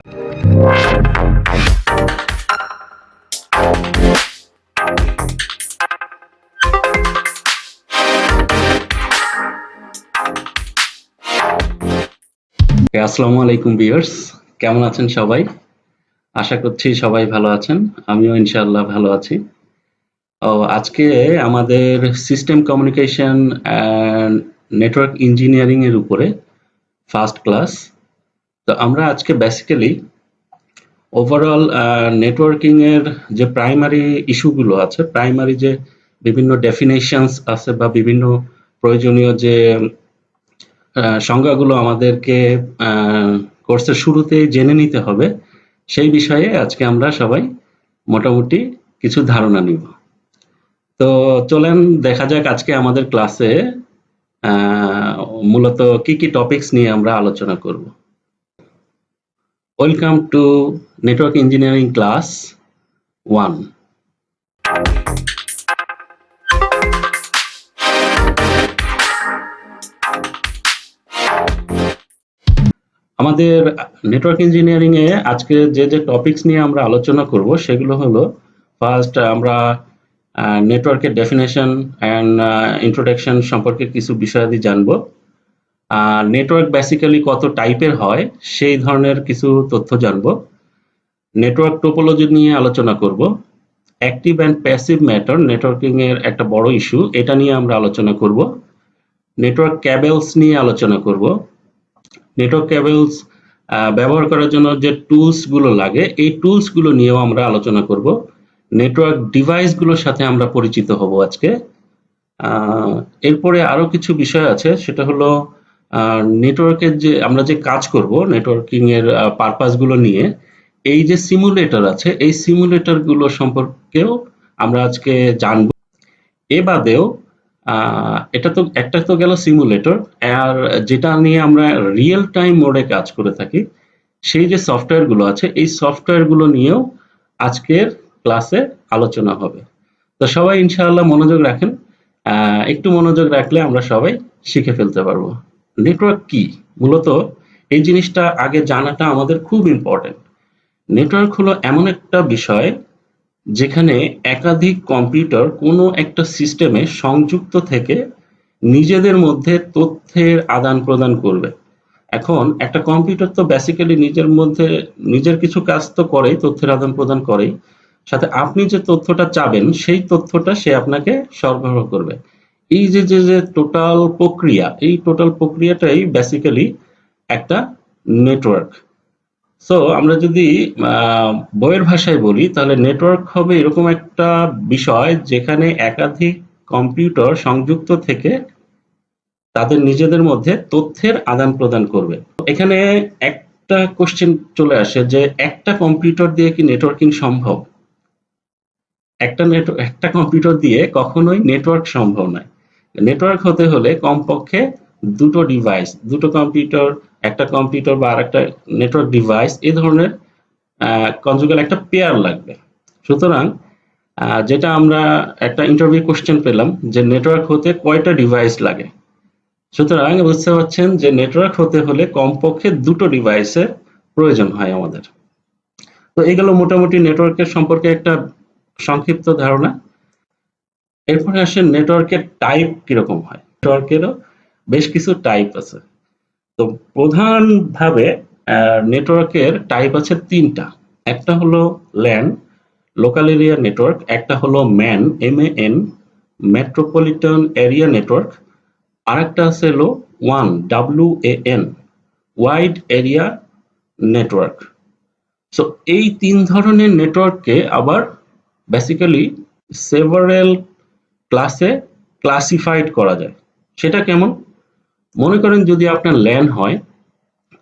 আসসালামু আলাইকুম ভিউয়ার্স, কেমন আছেন সবাই? আশা করছি সবাই ভালো আছেন। আমিও ইনশাআল্লাহ ভালো আছি। আজকে আমাদের system communication and network engineering এর উপরে ফার্স্ট ক্লাস। তো আমরা আজকে বেসিক্যালি ওভারঅল নেটওয়ার্কিং এর যে প্রাইমারি ইস্যুগুলো আছে, প্রাইমারি যে বিভিন্ন ডেফিনেশনস আছে বা বিভিন্ন প্রয়োজনীয় যে সংজ্ঞাগুলো আমাদেরকে কোর্সের শুরুতেই জেনে নিতে হবে, সেই বিষয়ে আজকে আমরা সবাই মোটামুটি কিছু ধারণা নিব। তো চলেন দেখা যাক আজকে আমাদের ক্লাসে মূলত কি কি টপিকস নিয়ে আমরা আলোচনা করব। Welcome to network engineering class 1। আমাদের নেটওয়ার্ক ইঞ্জিনিয়ারিং এ আজকে যে টপিকস নিয়ে আমরা আলোচনা করব সেগুলো হলো, ফার্স্ট আমরা নেটওয়ার্কের ডেফিনেশন অ্যান্ড ইন্ট্রোডাকশন সম্পর্কে কিছু বিষয়াদি জানবো। নেটওয়ার্ক বেসিক্যালি কত টাইপের হয় সেই ধরনের কিছু তথ্য জানবো। নেটওয়ার্ক টোপোলজি নিয়ে আলোচনা করব। Active and passive matter networking এর একটা বড় ইস্যু, এটা নিয়ে আমরা আলোচনা করব। নেটওয়ার্ক ক্যাবেলস নিয়ে আলোচনা করব। নেটওয়ার্ক ক্যাবেলস ব্যবহার করার জন্য যে টুলস গুলো লাগে, এই টুলস গুলো নিয়েও আমরা আলোচনা করব। নেটওয়ার্ক ডিভাইস গুলোর সাথে আমরা পরিচিত হব আজকে। এরপরে আরো কিছু বিষয় আছে, সেটা হলো নেটওয়ার্কের যে আমরা যে কাজ করব নেটওয়ার্কিং এর পারপাস গুলো নিয়ে, এই যে সিমুলেটর আছে, এই সিমুলেটর গুলো সম্পর্কেও আমরা আজকে জানবো। এ বাদেও এটা তো একটা তো গেল সিমুলেটর, আর যেটা নিয়ে আমরা রিয়েল টাইম মোডে কাজ করে থাকি, সেই যে সফটওয়্যার গুলো আছে, এই সফটওয়্যার গুলো নিয়েও আজকের ক্লাসে আলোচনা হবে। তো সবাই ইনশাআল্লাহ মনোযোগ রাখেন। একটু মনোযোগ রাখলে আমরা সবাই শিখে ফেলতে পারবো। নেটওয়ার্ক কি? মূলত এই জিনিসটা আগে জানাটা আমাদের খুব ইম্পর্টেন্ট। নেটওয়ার্ক হলো এমন একটা বিষয় যেখানে একাধিক কম্পিউটার কোনো একটা সিস্টেমে সংযুক্ত থেকে নিজেদের মধ্যে তথ্যের আদান প্রদান করবে। এখন একটা কম্পিউটার তো বেসিক্যালি নিজের মধ্যে নিজের কিছু কাজ তো করেই, তথ্যের আদান প্রদান করেই, সাথে আপনি যে তথ্যটা চাবেন সেই তথ্যটা সে আপনাকে সরবরাহ করবে। এই যে যে যে টোটাল প্রক্রিয়া, এই টোটাল প্রক্রিয়াটাই বেসিক্যালি একটা নেটওয়ার্ক। সো আমরা যদি বইয়ের ভাষায় বলি, তাহলে নেটওয়ার্ক হবে এরকম একটা বিষয় যেখানে একাধিক কম্পিউটার সংযুক্ত থেকে তাদের নিজেদের মধ্যে তথ্যের আদান প্রদান করবে। এখানে একটা কোশ্চেন চলে আসে যে একটা কম্পিউটার দিয়ে কি নেটওয়ার্কিং সম্ভব? একটা কম্পিউটার দিয়ে কখনোই নেটওয়ার্ক সম্ভব নয়। নেটওয়ার্ক হতে হলে কমপক্ষে দুটো ডিভাইস, দুটো কম্পিউটার, একটা কম্পিউটার বা আরেকটা নেটওয়ার্ক ডিভাইস, এই ধরনের কনজুগাল একটা পেয়ার লাগবে। সুতরাং যেটা আমরা একটা ইন্টারভিউ কোশ্চেন পেলাম যে নেটওয়ার্ক হতে কয়টা ডিভাইস লাগে, সুতরাং বুঝতে পারছেন যে নেটওয়ার্ক হতে হলে কমপক্ষে দুটো ডিভাইসের প্রয়োজন হয় আমাদের। তো এগুলো মোটামুটি নেটওয়ার্কের সম্পর্কে একটা সংক্ষিপ্ত ধারণা। এরপরে আসে নেটওয়ার্কের টাইপ কিরকম হয়। নেটওয়ার্কেরও বেশ কিছু টাইপ আছে। তো প্রধানভাবে নেটওয়ার্কের টাইপ আছে তিনটা। একটা হলো ল্যান, লোকাল এরিয়া নেটওয়ার্ক, একটা হলো man, MAN, metropolitan area network, আরেকটা আছে হলো one, WAN, wide area network. So এই তিন ধরনের নেটওয়ার্ককে আবার বেসিক্যালি সেভারেল ক্লাসে ক্লাসিফাইড করা যায়। সেটা কেমন? মনে করেন যদি আপনার ল্যান হয়,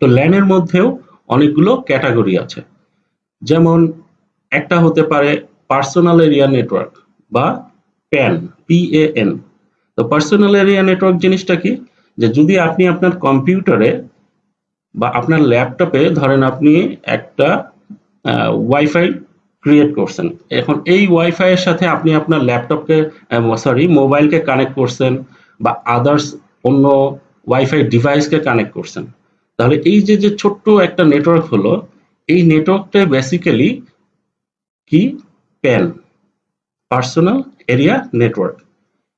তো ল্যানের মধ্যেও অনেকগুলো ক্যাটাগরি আছে। যেমন একটা হতে পারে পার্সোনাল এরিয়া নেটওয়ার্ক বা প্যান, PAN। তো পার্সোনাল এরিয়া নেটওয়ার্ক জিনিসটা কি? যে যদি আপনি আপনার কম্পিউটারে বা আপনার ল্যাপটপে ধরেন আপনি একটা ওয়াইফাই ক্রিয়েট করছেন, এখন এই ওয়াইফাই এর সাথে আপনি আপনার ল্যাপটপকে মোবাইলকে কানেক্ট করছেন বা আদার্স অন্য ওয়াইফাই ডিভাইসকে কানেক্ট করছেন, তাহলে এই যে যে ছোট্ট একটা নেটওয়ার্ক হলো, এই নেটওয়ার্কটা বেসিক্যালি কি, প্যান, পার্সোনাল এরিয়া নেটওয়ার্ক।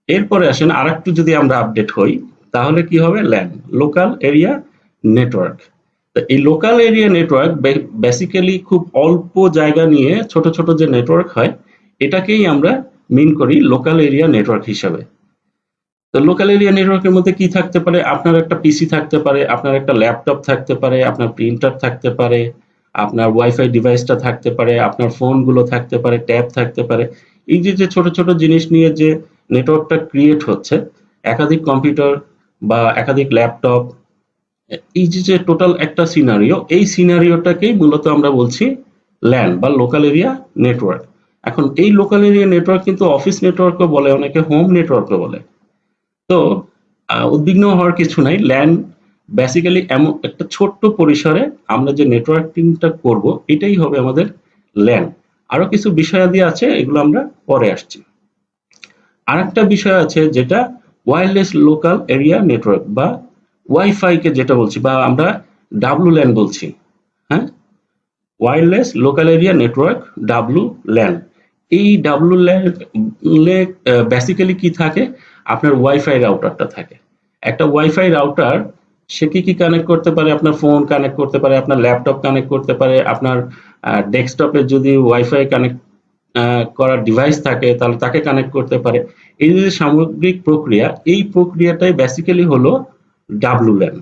এরপরে আসেন আরেকটু যদি আমরা আপডেট হই, তাহলে কি হবে, ল্যান, লোকাল এরিয়া নেটওয়ার্ক। এই লোকাল এরিয়া নেটওয়ার্ক বেসিক্যালি খুব অল্প জায়গা নিয়ে ছোট ছোট যে নেটওয়ার্ক হয়, এটাকেই আমরা মিন করি লোকাল এরিয়া নেটওয়ার্ক হিসাবে। তো লোকাল এরিয়া নেটওয়ার্কের মধ্যে কি থাকতে পারে, আপনার একটা পিসি থাকতে পারে, আপনার একটা ল্যাপটপ থাকতে পারে, আপনার প্রিন্টার থাকতে পারে, আপনার ওয়াইফাই ডিভাইসটা থাকতে পারে, আপনার ফোনগুলো থাকতে পারে, ট্যাব থাকতে পারে। এই যে যে ছোট ছোট জিনিস নিয়ে যে নেটওয়ার্কটা ক্রিয়েট হচ্ছে, একাধিক কম্পিউটার বা একাধিক ল্যাপটপ, এই যে যে টোটাল একটা সিনারিও, এই সিনারিওটাকেই মূলত আমরা বলছি ল্যান বা লোকাল এরিয়া নেটওয়ার্ক। এখন এই লোকাল এরিয়া নেটওয়ার্ক কিন্তু অফিস নেটওয়ার্কও বলে, অনেকে হোম নেটওয়ার্কও বলে। তো উদ্বিগ্ন হওয়ার কিছু নাই। ল্যান বেসিক্যালি এমন একটা ছোট্ট পরিসরে আমরা যে নেটওয়ার্কিংটা করব, এটাই হবে আমাদের ল্যান। আরো কিছু বিষয়াদি আছে, এগুলো আমরা পরে আসছি। আরেকটা বিষয় আছে যেটা ওয়্যারলেস লোকাল এরিয়া নেটওয়ার্ক বা ওয়াইফাই কে যেটা বলছি, বা আমরা ডাব্লু ল্যান বলছি। হ্যাঁ, wireless local area network, W LAN. এই ডাব্লু ল্যান বেসিক্যালি কি থাকে, আপনার ওয়াইফাই রাউটারটা থাকে। একটা ওয়াইফাই রাউটার, সে কি কি কানেক্ট করতে পারে, আপনার ফোন কানেক্ট করতে পারে, আপনার ল্যাপটপ কানেক্ট করতে পারে, আপনার ডেস্কটপে যদি ওয়াইফাই কানেক্ট করার ডিভাইস থাকে তাহলে তাকে কানেক্ট করতে পারে। এই যে সামগ্রিক প্রক্রিয়া, এই প্রক্রিয়াটাই বেসিক্যালি হলো ডাব্লু ল্যান।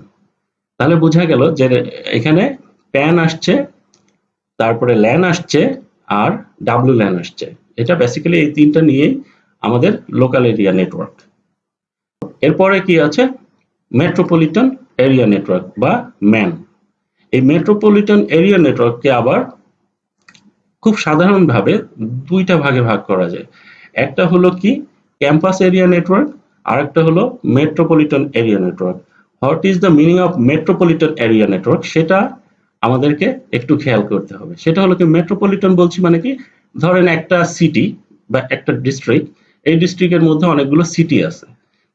তাহলে বোঝা গেল যে এখানে প্যান আসছে, তারপরে ল্যান আসছে, আর ডাব্লু ল্যান আসছে। এটা বেসিক্যালি এই তিনটা নিয়েই আমাদের লোকাল এরিয়া নেটওয়ার্ক। এরপরে কি আছে, মেট্রোপলিটন এরিয়া নেটওয়ার্ক বা ম্যান। এই মেট্রোপলিটন এরিয়া নেটওয়ার্ককে আবার খুব সাধারণভাবে দুইটা ভাগে ভাগ করা যায়। একটা হলো কি, ক্যাম্পাস এরিয়া নেটওয়ার্ক, আর একটা হলো metropolitan area network. What is the meaning of metropolitan area network, সেটা আমাদেরকে একটু খেয়াল করতে হবে। সেটা হলো কি, মেট্রোপলিটন বলছি মানে কি, ধরেন একটা সিটি বা একটা ডিস্ট্রিক্ট, এই ডিস্ট্রিক্টের মধ্যে অনেকগুলো সিটি আছে।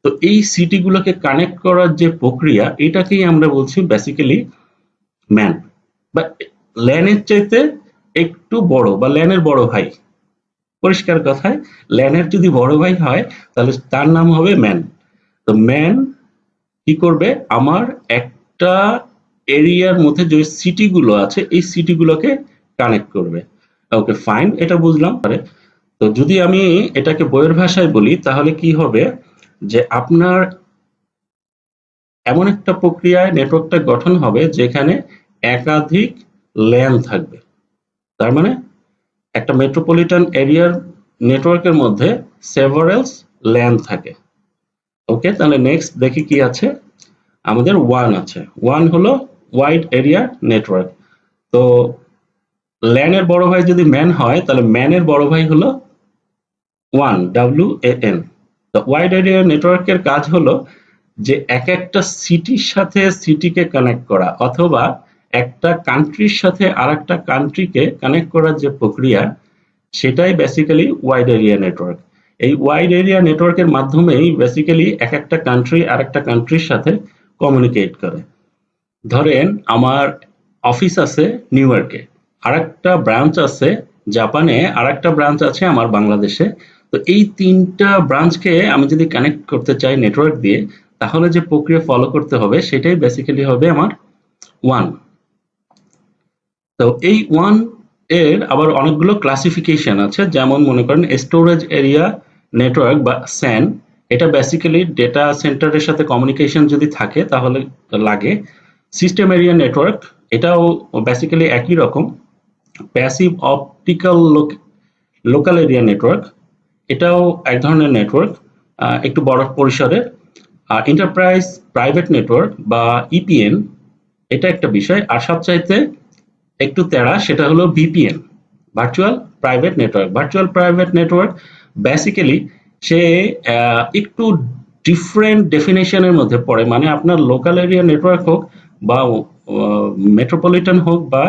তো এই সিটিগুলোকে কানেক্ট করার যে প্রক্রিয়া, এটাকেই আমরা বলছি বেসিক্যালি ম্যান বা ল্যানের চাইতে একটু বড়, বা ল্যানের বড় ভাই। পরিষ্কার কথায়, ল্যানের যদি বড় ভাই হয় তাহলে তার নাম হবে ম্যান। তো ম্যান কি করবে, আমার একটা এরিয়ার মধ্যে যে সিটিগুলো আছে এই সিটিগুলোকে কানেক্ট করবে। ওকে ফাইন, এটা বুঝলাম। তো যদি আমি এটাকে বইয়ের ভাষায় বলি তাহলে কি হবে, যে আপনার এমন একটা প্রক্রিয়ায় নেটওয়ার্কটা গঠন হবে যেখানে একাধিক ল্যান থাকবে। তার মানে একটা মেট্রোপলিটন এরিয়ার নেটওয়ার্কের মধ্যে সেভারেলস ল্যান থাকে। ওকে, তাহলে নেক্সট দেখি কি আছে, আমাদের ওয়ান আছে। ওয়ান হলো ওয়াইড এরিয়া নেটওয়ার্ক। তো ল্যানের বড় ভাই যদি ম্যান হয়, তাহলে ম্যানের বড় ভাই হলো ওয়ান, WAN। তো ওয়াইড এরিয়া নেটওয়ার্কের কাজ হলো যে এক একটা সিটির সাথে সিটিকে কানেক্ট করা, অথবা একটা কান্ট্রির সাথে আর একটা কান্ট্রিকে কানেক্ট করার যে প্রক্রিয়া, সেটাই বেসিক্যালি ওয়াইড এরিয়া নেটওয়ার্ক। এই ওয়াইড এরিয়া নেটওয়ার্কের মাধ্যমেই বেসিক্যালি এক একটা কান্ট্রি আর একটা কান্ট্রির সাথে কমিউনিকেট করে। ধরেন আমার অফিস আছে নিউ ইয়র্কে, আর একটা ব্রাঞ্চ আছে জাপানে, আর একটা ব্রাঞ্চ আছে আমার বাংলাদেশে। তো এই তিনটা ব্রাঞ্চকে আমি যদি কানেক্ট করতে চাই নেটওয়ার্ক দিয়ে, তাহলে যে প্রক্রিয়া ফলো করতে হবে সেটাই বেসিক্যালি হবে আমার ওয়ান। তো এই ওয়ান এর আবার অনেকগুলো ক্লাসিফিকেশন আছে, যেমন মনে করেন স্টোরেজ এরিয়া নেটওয়ার্ক বা SAN। এটা বেসিক্যালি ডেটা সেন্টারের সাথে কমিউনিকেশন যদি থাকে তাহলে লাগে। সিস্টেম এরিয়া নেটওয়ার্ক, এটাও বেসিক্যালি একই রকম। Passive optical local area network, এটাও এক ধরনের নেটওয়ার্ক, একটু বড় পরিসরে। এন্টারপ্রাইজ প্রাইভেট নেটওয়ার্ক বা EPN, এটা একটা বিষয়। আর সবচাইতে একটু তেড়া, সেটা হলো VPN, virtual private network. Virtual private network basically সে একটু ডিফারেন্ট ডেফিনেশনের মধ্যে পড়ে। মানে আপনার লোকাল এরিয়া নেটওয়ার্ক হোক বা মেট্রোপলিটন হোক বা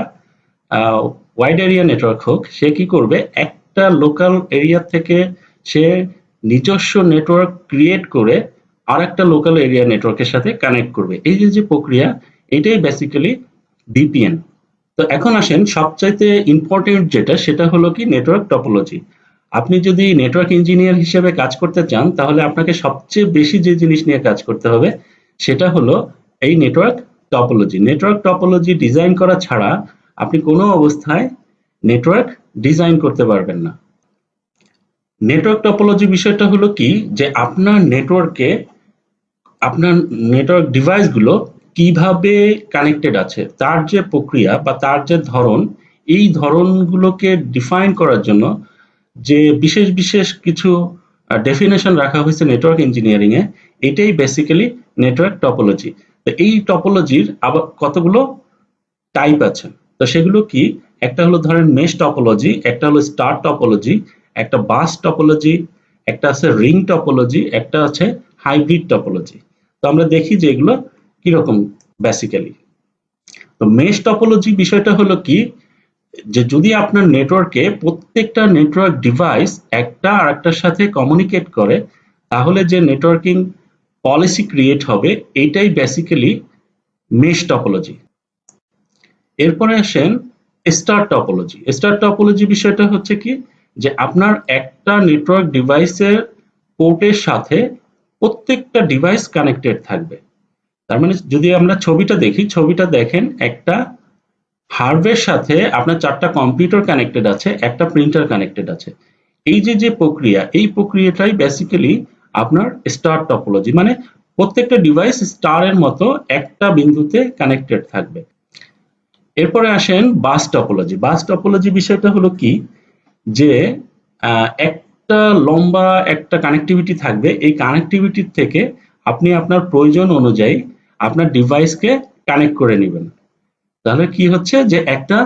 ওয়াইড এরিয়া নেটওয়ার্ক হোক, সে কি করবে, একটা লোকাল এরিয়া থেকে সে নিজস্ব নেটওয়ার্ক ক্রিয়েট করে আর একটা লোকাল এরিয়া নেটওয়ার্কের সাথে কানেক্ট করবে। এই যে যে প্রক্রিয়া, এটাই বেসিক্যালি VPN। তো এখন আসেন সবচাইতে ইম্পর্টেন্ট যেটা, সেটা হলো কি নেটওয়ার্ক টপোলজি। আপনি যদি নেটওয়ার্ক ইঞ্জিনিয়ার হিসেবে কাজ করতে চান, তাহলে আপনাকে সবচেয়ে বেশি যে জিনিস নিয়ে কাজ করতে হবে সেটা হলো এই network topology. Network topology design করা ছাড়া আপনি কোনো অবস্থায় নেটওয়ার্ক ডিজাইন করতে পারবেন না। নেটওয়ার্ক টপোলজি বিষয়টা হলো কি, যে আপনার নেটওয়ার্ক ডিভাইসগুলো কিভাবে কানেক্টেড আছে, তার যে প্রক্রিয়া বা তার যে ধরন, এই ধরনগুলোকে ডিফাইন করার জন্য যে বিশেষ বিশেষ কিছু ডেফিনেশন রাখা হয়েছে নেটওয়ার্ক ইঞ্জিনিয়ারিং এ, এটাই বেসিক্যালি নেটওয়ার্ক টপোলজি। তো এই টপোলজির আবার কতগুলো টাইপ আছে। তো সেগুলো কি, একটা হলো ধরেন মেশ টপোলজি, একটা হলো স্টার টপোলজি, একটা বাস টপোলজি, একটা আছে রিং টপোলজি, একটা আছে হাইব্রিড টপোলজি। তো আমরা দেখি যে এগুলো কিরকম বেসিক্যালি। তো মেশ টপোলজি বিষয়টা হলো কি, যে যদি আপনার নেটওয়ার্কে প্রত্যেকটা নেটওয়ার্ক ডিভাইস একটা আরেকটার সাথে কমিউনিকেট করে, তাহলে যে নেটওয়ার্কিং পলিসি ক্রিয়েট হবে, এটাই বেসিক্যালি মেশ টপোলজি। এরপরে আসেন স্টার টপোলজি। স্টার টপোলজি বিষয়টা হচ্ছে কি, যে আপনার একটা নেটওয়ার্ক ডিভাইসের পোর্টের সাথে প্রত্যেকটা ডিভাইস কানেক্টেড থাকবে। তার মানে যদি আমরা ছবিটা দেখি, ছবিটা দেখেন একটা হার্ডওয়্যার সাথে আপনার 4টা কম্পিউটার কানেক্টেড আছে, একটা প্রিন্টার কানেক্টেড আছে। এই যে যে প্রক্রিয়া, এই প্রক্রিয়াটাই বেসিক্যালি আপনার স্টার টপোলজি। মানে প্রত্যেকটা ডিভাইস স্টারের মতো একটা বিন্দুতে কানেক্টেড থাকবে। এরপরে আসেন বাস টপোলজি। বাস টপোলজি বিষয়টা হলো কি, যে একটা লম্বা একটা কানেক্টিভিটি থাকবে, এই কানেক্টিভিটির থেকে আপনি আপনার প্রয়োজন অনুযায়ী আপনার ডিভাইসকে কানেক্ট করে নেবেন। তাহলে কি হচ্ছে, যে একটা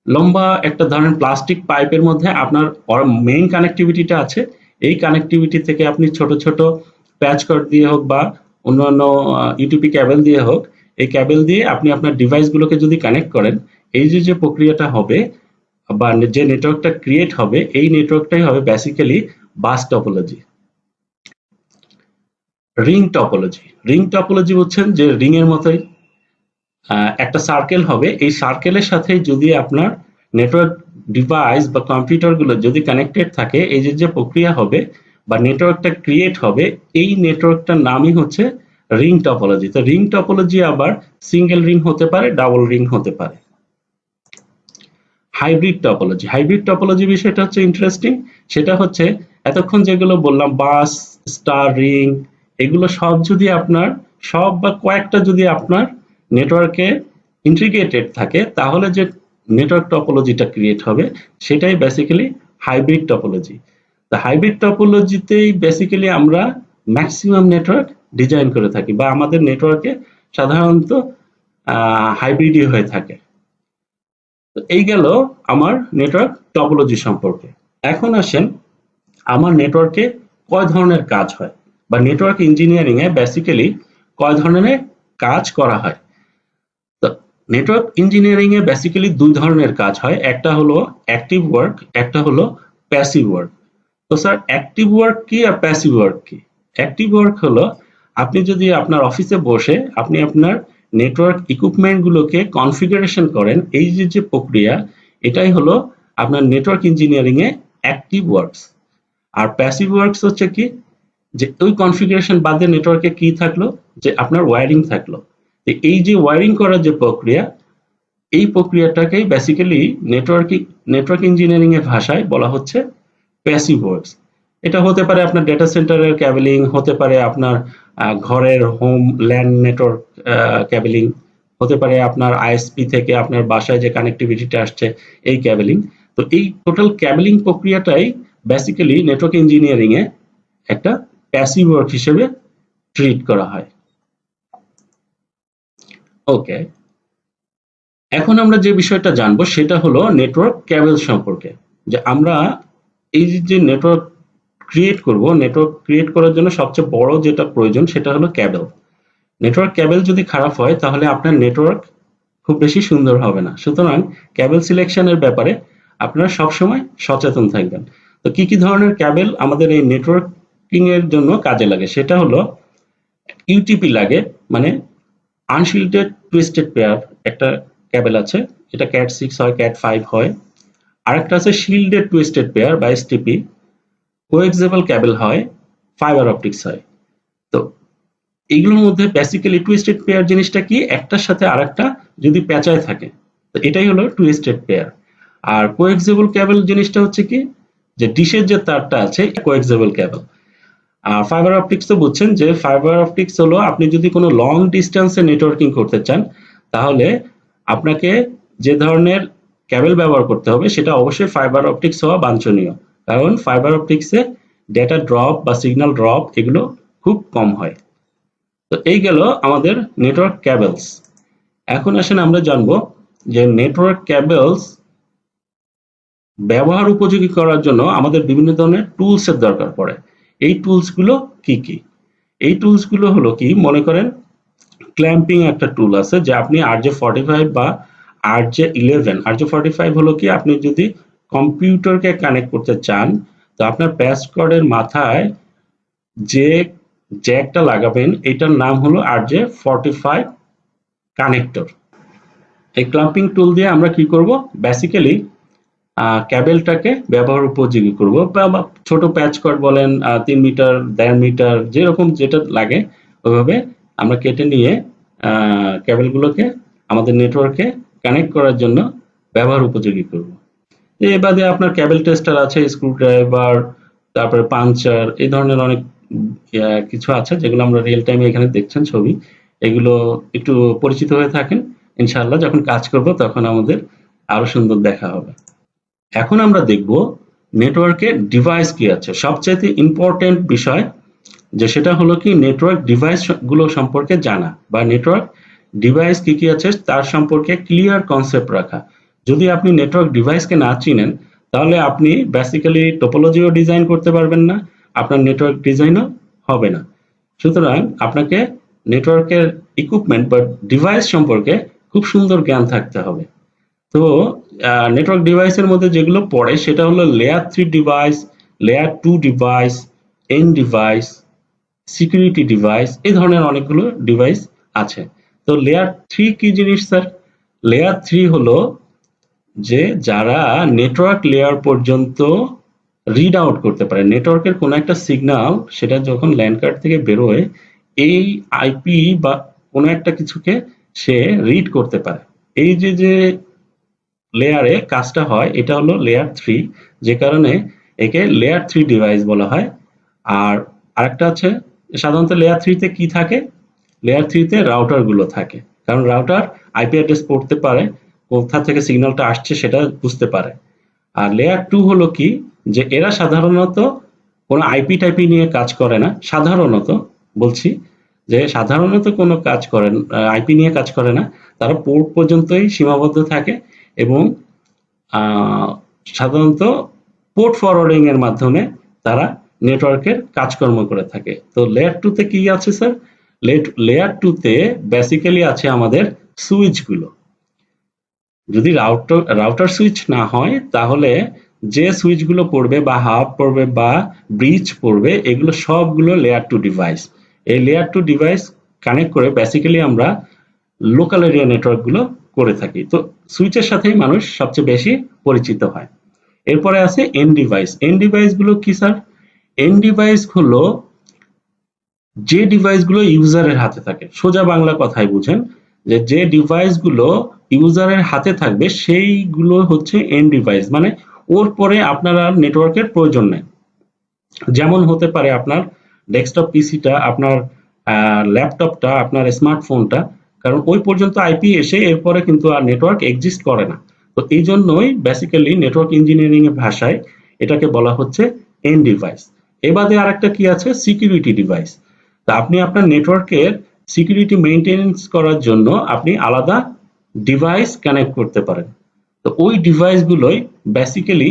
লম্বা একটা ধরেন প্লাস্টিক পাইপের মধ্যে আপনার মেইন কানেক্টিভিটিটা আছে, এই কানেক্টিভিটি থেকে আপনি ছোট ছোট প্যাচ কর্ড দিয়ে হোক বা অন্যান্য ইউটিপি ক্যাবেল দিয়ে হোক, এই ক্যাবেল দিয়ে আপনি আপনার ডিভাইসগুলোকে যদি কানেক্ট করেন, এই যে যে প্রক্রিয়াটা হবে বা যে নেটওয়ার্কটা ক্রিয়েট হবে, এই নেটওয়ার্কটাই হবে basically bus topology. Ring topology. Ring topology হচ্ছেন যে রিং এর মতোই একটা সার্কেল হবে, এই সার্কেলের সাথে যদি আপনার নেটওয়ার্ক ডিভাইস বা কম্পিউটারগুলো যদি কানেক্টেড থাকে, এই যে যে প্রক্রিয়া হবে বা নেটওয়ার্কটা ক্রিয়েট হবে, এই নেটওয়ার্কটার নামই হচ্ছে রিং টপোলজি। তো রিং টপোলজি আবার সিঙ্গেল রিং হতে পারে, ডাবল রিং হতে পারে। Hybrid topology. হাইব্রিড টপোলজি বিষয়টা হচ্ছে ইন্টারেস্টিং। সেটা হচ্ছে এতক্ষণ যেগুলো বললাম, বাস, স্টার, রিং, এগুলো সব যদি আপনার সব বা কয়েকটা যদি আপনার নেটওয়ার্কে ইন্টিগ্রেটেড থাকে, তাহলে যে নেটওয়ার্ক টপোলজিটা ক্রিয়েট হবে সেটাই বেসিক্যালি হাইব্রিড টপোলজি। তো হাইব্রিড টপোলজিতেই বেসিক্যালি আমরা ম্যাক্সিমাম নেটওয়ার্ক ডিজাইন করে থাকি, বা আমাদের নেটওয়ার্কে সাধারণত হাইব্রিডই হয়ে থাকে। তো এই গেল আমার নেটওয়ার্ক টপোলজি সম্পর্কে। এখন আসেন আমার নেটওয়ার্কে কয় ধরনের কাজ হয়, বা নেটওয়ার্ক ইঞ্জিনিয়ারিং এ বেসিক্যালি কয় ধরনের কাজ করা হয়। তো নেটওয়ার্ক ইঞ্জিনিয়ারিং এ বেসিক্যালি দুই ধরনের কাজ হয়, একটা হলো অ্যাক্টিভ ওয়ার্ক, একটা হলো প্যাসিভ ওয়ার্ক। তো স্যার, অ্যাক্টিভ ওয়ার্ক কি আর প্যাসিভ ওয়ার্ক কি? অ্যাক্টিভ ওয়ার্ক হলো আপনি যদি আপনার অফিসে বসে আপনি আপনার নেটওয়ার্ক ইকুইপমেন্ট গুলোকে কনফিগারেশন করেন, এই যে যে প্রক্রিয়া, এটাই হলো আপনার নেটওয়ার্ক ইঞ্জিনিয়ারিং এ অ্যাক্টিভ ওয়ার্কস। আর প্যাসিভ ওয়ার্কস হচ্ছে কি, যে ওই কনফিগারেশন বাদে নেটওয়ার্কে কি থাকলো, যে আপনার ওয়্যারিং থাকলো। এই যে ওয়্যারিং করার যে প্রক্রিয়া, এই প্রক্রিয়াটাকেই বেসিক্যালি নেটওয়ার্ক ইঞ্জিনিয়ারিং এর ভাষায় বলা হচ্ছে প্যাসিভ ওয়ার্কস। এটা হতে পারে আপনার ডেটা সেন্টারের ক্যাবেলিং, হতে পারে আপনার ঘরের হোম ল্যান্ড নেটওয়ার্ক ক্যাবেলিং, হতে পারে আপনার আইএসপি থেকে আপনার বাসায় যে কানেক্টিভিটিটা আসছে এই ক্যাবেলিং। তো এই টোটাল ক্যাবেলিং প্রক্রিয়াটাই বেসিক্যালি নেটওয়ার্ক ইঞ্জিনিয়ারিং এ একটা প্যাসিভ ওয়ার্ক হিসেবে ট্রিট করা হয়। ওকে, এখন আমরা যে বিষয়টা জানবো সেটা হলো নেটওয়ার্ক ক্যাবেল সম্পর্কে। যে আমরা এই যে নেটওয়ার্ক নেটওয়ার্ক ক্রিয়েট করার জন্য সবচেয়ে বড় যেটা প্রয়োজন সেটা হলো ক্যাবেল। নেটওয়ার্ক ক্যাবেল যদি খারাপ হয়, তাহলে আপনার নেটওয়ার্ক খুব বেশি সুন্দর হবে না। সুতরাং ক্যাবেল সিলেকশনের ব্যাপারে আপনারা সবসময় সচেতন থাকবেন। তো কি কি ধরনের ক্যাবেল আমাদের এই নেটওয়ার্কিং এর জন্য কাজে লাগে, সেটা হলো ইউটিপি লাগে, মানে আনশিল্টেড টুইস্টেড পেয়ার একটা ক্যাবেল আছে, এটা ক্যাট 6 হয়, ক্যাট 5 হয়। আরেকটা আছে শিল্ডেড টুইস্টেড পেয়ার বা এসটিপি, কোএক্সিয়াল ক্যাবেল হয়, ফাইবার অপটিক্স হয়। তো এইগুলোর মধ্যে বেসিক্যালি টুইস্টেড পেয়ার জিনিসটা কি, একটার সাথে আরেকটা যদি প্যাঁচায় থাকে, তো এটাই হলো টুইস্টেড পেয়ার। আর কোএক্সিয়াল ক্যাবেল জিনিসটা হচ্ছে কি, যে ডিশের যে তারটা আছে কোএক্সিয়াল ক্যাবেল। আর ফাইবার অপটিক্স তো বুঝছেন, যে ফাইবার অপটিক্স হলো আপনি যদি কোনো লং ডিস্টেন্সে নেটওয়ার্কিং করতে চান, তাহলে আপনাকে যে ধরনের ক্যাবেল ব্যবহার করতে হবে সেটা অবশ্যই ফাইবার অপটিক্স হওয়া বাঞ্ছনীয়। কারণ ফাইবার অপটিক্সে ডেটা ড্রপ বা সিগন্যাল ড্রপ এগুলো খুব কম হয়। তো এই গেল আমাদের নেটওয়ার্ক ক্যাবেলস। এখন আসেন আমরা জানবো যে নেটওয়ার্ক ক্যাবেলস ব্যবহার উপযোগী করার জন্য আমাদের বিভিন্ন ধরনের টুলস এর দরকার পড়ে। এই টুলস গুলো কি কি? এই টুলস গুলো হলো কি, মনে করেন ক্ল্যাম্পিং একটা টুল আছে, যে আপনি RJ45 বা RJ11, RJ45 হলো কি, আপনি যদি কম্পিউটারকে কানেক্ট করতে চান, তো আপনার প্যাস কর্ডের মাথায় যে জ্যাকটা লাগাবেন এটার নাম হলো RJ45 কানেক্টর। এই ক্ল্যাম্পিং টুল দিয়ে আমরা কি করব, বেসিক্যালি ক্যাবেলটাকে ব্যবহার উপযোগী করব, বা ছোট প্যাচ কর্ড বলেন, 3 মিটার 1.5 মিটার যেরকম যেটা লাগে ওইভাবে আমরা কেটে নিয়ে ক্যাবেলগুলোকে আমাদের নেটওয়ার্কে কানেক্ট করার জন্য ব্যবহার উপযোগী করব। এর বাদে আপনার ক্যাবেল টেস্টার আছে, স্ক্রু ড্রাইভার, তারপরে পাঞ্চার, এই ধরনের অনেক কিছু আছে যেগুলো আমরা রিয়েল টাইমে এখানে দেখছেন ছবি। এগুলো একটু পরিচিত হয়ে থাকেন, ইনশাআল্লাহ যখন কাজ করব তখন আমাদের আরো সুন্দর দেখা হবে। এখন আমরা দেখব নেটওয়ার্কের ডিভাইস কি আছে। সবচাইতে ইম্পর্টেন্ট বিষয় যে সেটা হলো কি, নেটওয়ার্ক ডিভাইস গুলো সম্পর্কে জানা, বা নেটওয়ার্ক ডিভাইস কি কি আছে তার সম্পর্কে ক্লিয়ার কনসেপ্ট রাখা। যদি আপনি নেটওয়ার্ক ডিভাইসকে না চিনেন, তাহলে আপনি বেসিক্যালি টোপোলজিও ডিজাইন করতে পারবেন না, আপনার নেটওয়ার্ক ডিজাইনও হবে না। সুতরাং আপনাকে নেটওয়ার্কের ইকুইপমেন্ট বা ডিভাইস সম্পর্কে খুব সুন্দর জ্ঞান থাকতে হবে। তো নেটওয়ার্ক ডিভাইসের মধ্যে যেগুলো পড়ে সেটা হলো layer 3 device, layer 2 device, N device, security device, এই ধরনের অনেকগুলো ডিভাইস আছে। তো লেয়ার 3 কি জিনিস স্যার? লেয়ার 3 হলো যে যারা নেটওয়ার্ক লেয়ার পর্যন্ত রিড আউট করতে পারে, নেটওয়ার্কের কোনো একটা সিগন্যাল সেটা যখন ল্যান্ড কার্ড থেকে বেরোয়, এই আইপি বা কোনো একটা কিছুকে সে রিড করতে পারে। এই যে যে লেয়ারে কাজটা হয় এটা হলো লেয়ার 3, যে কারণে একে লেয়ার 3 ডিভাইস বলা হয়। আর আরেকটা আছে, সাধারণত লেয়ার 3 তে কি থাকে, লেয়ার 3 তে রাউটার গুলো থাকে, কারণ রাউটার আইপি অ্যাড্রেস পড়তে পারে, কোথা থেকে সিগন্যালটা আসছে সেটা বুঝতে পারে। আর লেয়ার 2 হলো কি, যে এরা সাধারণত কোনো আইপি টাইপি নিয়ে কাজ করে না, সাধারণত বলছি যে সাধারণত কোনো কাজ করেন আইপি নিয়ে কাজ করে না, তারা পোর্ট পর্যন্তই সীমাবদ্ধ থাকে এবং সাধারণত পোর্ট ফরওয়ার্ডিং এর মাধ্যমে তারা নেটওয়ার্কের কাজকর্ম করে থাকে। তো লেয়ার 2 তে কি আছে স্যার? লেয়ার 2 তে বেসিক্যালি আছে আমাদের সুইচ গুলো। যদি রাউটার সুইচ না হয়, তাহলে যে সুইচ গুলো পড়বে বা হাব পড়বে বা ব্রিজ পড়বে, এগুলো সবগুলো লেয়ার 2 ডিভাইস। এই লেয়ার 2 ডিভাইস কানেক্ট করে বেসিক্যালি আমরা লোকাল এরিয়া নেটওয়ার্ক গুলো করে থাকি। তো সুইচের সাথেই মানুষ সবচেয়ে বেশি পরিচিত হয়। এরপরে আছে এন্ড ডিভাইস। এন্ড ডিভাইস গুলো কি স্যার? এন্ড ডিভাইস হলো যে ডিভাইস গুলো ইউজারের হাতে থাকে, সোজা বাংলা কথায় বুঝেন, যে ডিভাইস গুলো ইউজারের হাতে থাকবে সেইগুলো হচ্ছে এন্ড ডিভাইস, মানে ওর পরে আপনার আর নেটওয়ার্কের প্রয়োজন নেই। যেমন হতে পারে আপনার ডেস্কটপ পিসিটা, আপনার ল্যাপটপটা, আপনার স্মার্টফোনটা, কারণ ওই পর্যন্ত আইপি এসে এরপরে কিন্তু আর নেটওয়ার্ক এক্সিস্ট করে না। তো এই জন্যই বেসিক্যালি নেটওয়ার্ক ইঞ্জিনিয়ারিং এর ভাষায় এটাকে বলা হচ্ছে এন্ড ডিভাইস। এ বাদে আরেকটা কি আছে? Security device. তা আপনি আপনার নেটওয়ার্কের সিকিউরিটি মেইনটেনেন্স করার জন্য আপনি আলাদা ডিভাইস কানেক্ট করতে পারেন। তো ওই ডিভাইসগুলোই বেসিক্যালি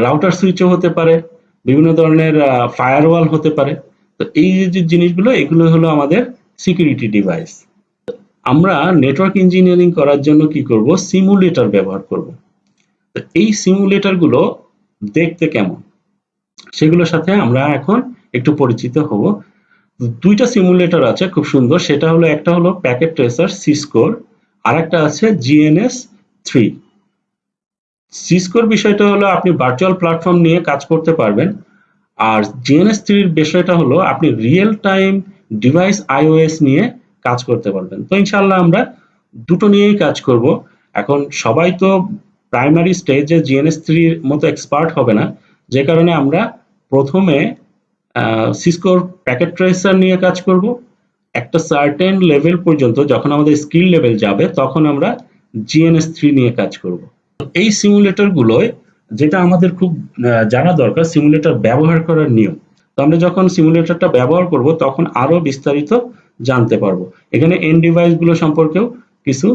রাউটার সুইচও হতে পারে, বিভিন্ন ধরনের ফায়ারওয়াল হতে পারে। তো এই যে জিনিসগুলো, এগুলো হলো আমাদের সিকিউরিটি ডিভাইস। আমরা নেটওয়ার্ক ইঞ্জিনিয়ারিং করার জন্য কি করব? সিমুলেটর ব্যবহার করব। তো এই সিমুলেটর গুলো দেখতে কেমন, সেগুলোর সাথে আমরা এখন একটু পরিচিত হব। দুইটা সিমুলেটর আছে খুব সুন্দর, সেটা হলো একটা হলো প্যাকেট ট্রেসার সিসকোর, আর একটা আছে জিএনএস থ্রি। সিসকোর বিষয়টা হলো আপনি ভার্চুয়াল প্ল্যাটফর্ম নিয়ে কাজ করতে পারবেন, আর জিএনএস3 বিষয়টা হলো আপনি রিয়েল টাইম ডিভাইস আইওএস নিয়ে কাজ করতে পারবেন। তো ইনশাল্লাহ আমরা দুটো নিয়েই কাজ করব। এখন সবাই তো প্রাইমারি স্টেজে জিএনএস3 মতো এক্সপার্ট হবে না, যে কারণে আমরা প্রথমে সিসকোর প্যাকেট ট্রেসার নিয়ে কাজ করব। একটা সার্টেন লেভেল পর্যন্ত যখন আমাদের স্কিল লেভেল যাবে তখন আমরা জিএনএস3 নিয়ে কাজ করব। এই সিমুলেটর গুলোয় যেটা আমাদের খুব জানা দরকার, সিমুলেটর ব্যবহার করার নিয়ম। তো আমরা যখন সিমুলেটরটা ব্যবহার করব তখন আরো বিস্তারিত জানতে পারবো। এখানে এন্ড ডিভাইস গুলো সম্পর্কেও কিছু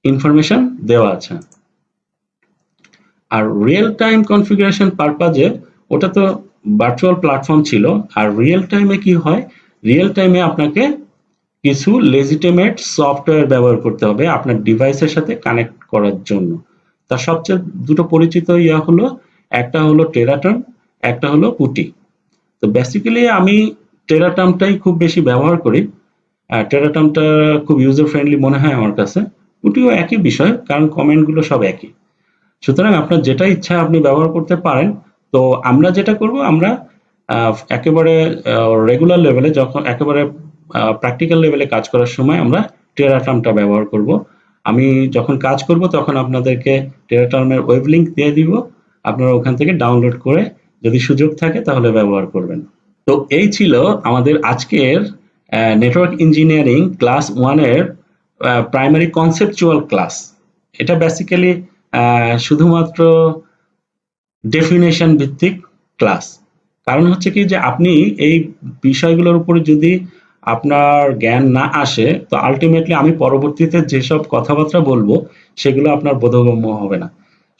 ইনফরমেশন দেওয়া আছে। আর রিয়েল টাইম কনফিগারেশন পারপাজে ওটা তো ভার্চুয়াল প্ল্যাটফর্ম ছিল, আর রিয়েল টাইমে কি হয়, রিয়েল টাইমে আপনাকে কিছু লেজিটিমেট সফটওয়্যার ব্যবহার করতে হবে আপনার ডিভাইসের সাথে কানেক্ট করার জন্য। তার সবচেয়ে দুটো পরিচিত হলো, একটা হলো টেরাটার্ম, একটা হলো পুটি। তো বেসিক্যালি আমি টেরাটার্মটাই খুব বেশি ব্যবহার করি। টেরাটার্মটা খুব ইউজার ফ্রেন্ডলি মনে হয় আমার কাছে। পুটিও একই বিষয়, কারণ কমেন্টগুলো সব একই। সুতরাং আপনার যেটা ইচ্ছা আপনি ব্যবহার করতে পারেন। তো আমরা যেটা করব, আমরা একেবারে রেগুলার লেভেলে, যখন একেবারে প্র্যাকটিক্যাল লেভেলে কাজ করার সময় আমরা টেরাটার্মটা ব্যবহার করব। আমি যখন কাজ করব তখন আপনাদেরকে টেরাটার্মের ওয়েব লিঙ্ক দিয়ে দিব, আপনারা ওখান থেকে ডাউনলোড করে যদি সুযোগ থাকে তাহলে ব্যবহার করবেন। তো এই ছিল আমাদের আজকের নেটওয়ার্ক ইঞ্জিনিয়ারিং ক্লাস 1 এর প্রাইমারি কনসেপচুয়াল ক্লাস। এটা বেসিক্যালি শুধুমাত্র ডেফিনেশন ভিত্তিক ক্লাস। কারণ হচ্ছে কি যে আপনি এই বিষয়গুলোর উপরে যদি আপনার জ্ঞান না আসে, তো আলটিমেটলি আমি পরবর্তীতে যেসব কথাবার্তা বলবো সেগুলো আপনার বোধগম্য হবে না।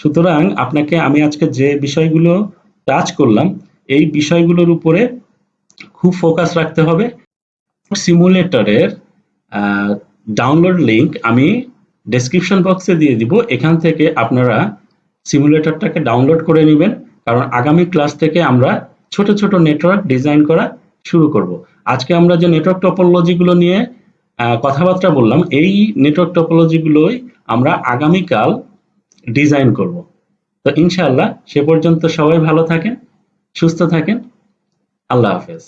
সুতরাং আপনাকে আমি আজকে যে বিষয়গুলো টাচ করলাম, এই বিষয়গুলোর উপরে খুব ফোকাস রাখতে হবে। সিমুলেটরের ডাউনলোড লিংক আমি ডেসক্রিপশন বক্সে দিয়ে দিব, এখান থেকে আপনারা সিমুলেটরটাকে ডাউনলোড করে নেবেন। কারণ আগামী ক্লাস থেকে আমরা ছোট ছোট নেটওয়ার্ক ডিজাইন করা শুরু করব। আজকে আমরা যে নেটওয়ার্ক টপোলজিগুলো নিয়ে কথাবার্তা বললাম, এই নেটওয়ার্ক টপোলজিগুলোই আমরা আগামীকাল ডিজাইন করব। তো ইনশাআল্লাহ সে পর্যন্ত সবাই ভালো থাকেন, সুস্থ থাকেন। আল্লাহ হাফেজ।